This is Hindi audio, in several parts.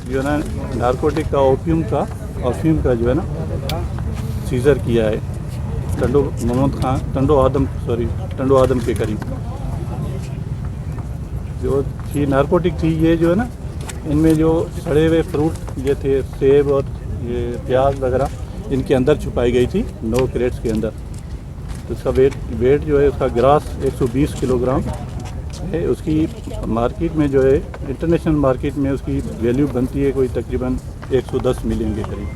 जो है ना नारकोटिक का अफीम का जो है ना सीजर किया है टंडो आदम के करीब। जो थी नारकोटिक थी ये जो है ना, इनमें जो सड़े हुए फ्रूट ये थे, सेब और ये प्याज वगैरह, इनके अंदर छुपाई गई थी 9 क्रेट्स के अंदर। तो इसका वेट जो है उसका ग्रास 120 किलोग्राम है। उसकी मार्केट में जो है इंटरनेशनल मार्केट में उसकी वैल्यू बनती है कोई तकरीबन 110 मिलियन के करीब।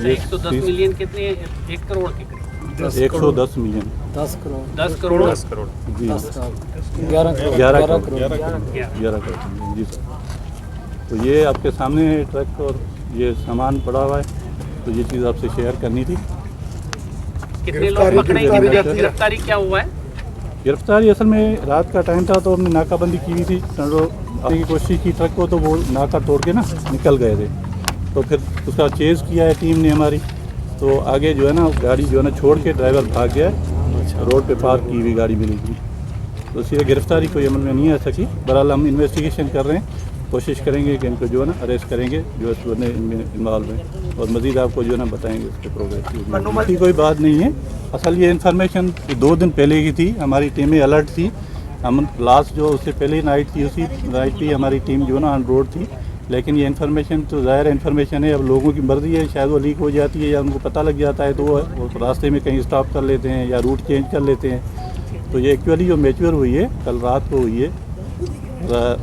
110 मिलियन कितने? 1 करोड़ के करीब। 110 मिलियन 10 करोड़ जी, 11 करोड़ जी सर। तो ये आपके सामने है ट्रक और ये सामान पड़ा हुआ है, तो ये चीज़ आपसे शेयर करनी थी। कितने लोग पकड़े, गिरफ्तारी क्या हुआ है? गिरफ्तारी असल में रात का टाइम था तो हमने नाकाबंदी की हुई थी, आने की कोशिश की ट्रक को, तो वो नाका तोड़ के ना निकल गए थे। तो फिर उसका चेज़ किया है टीम ने हमारी, तो आगे जो है ना गाड़ी जो है ना छोड़ के ड्राइवर भाग गया, रोड पे पार्क की हुई गाड़ी मिली थी, तो इसलिए गिरफ्तारी कोई अमल में नहीं आ सकी। बहरहाल हम इन्वेस्टिगेशन कर रहे हैं, कोशिश करेंगे कि इनको जो है ना अरेस्ट करेंगे जो इसमें इन्वॉल्व हैं, और मज़ीद आपको जो है ना बताएंगे उसके प्रोग्रेस की कोई बात नहीं है। असल ये इन्फॉर्मेशन 2 दिन पहले की थी, हमारी टीमें अलर्ट थी। हम लास्ट जो उससे पहले नाइट थी, उसी नाइट भी हमारी टीम जो है ना ऑन रोड थी, लेकिन ये इन्फॉर्मेशन तो ज़ाहिर इन्फॉर्मेशन है, अब लोगों की मर्ज़ी है, शायद वो लीक हो जाती है या उनको पता लग जाता है, तो वो रास्ते में कहीं स्टॉप कर लेते हैं या रूट चेंज कर लेते हैं। तो ये एक्चुअली जो मैच्योर हुई है कल रात को हुई है।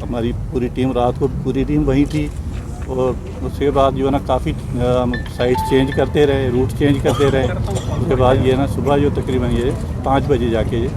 हमारी पूरी टीम वहीं थी, और उसके बाद जो है ना काफ़ी साइट चेंज करते रहे, रूट चेंज करते रहे। उसके बाद ये ना सुबह जो तकरीबन ये 5 बजे जाके ये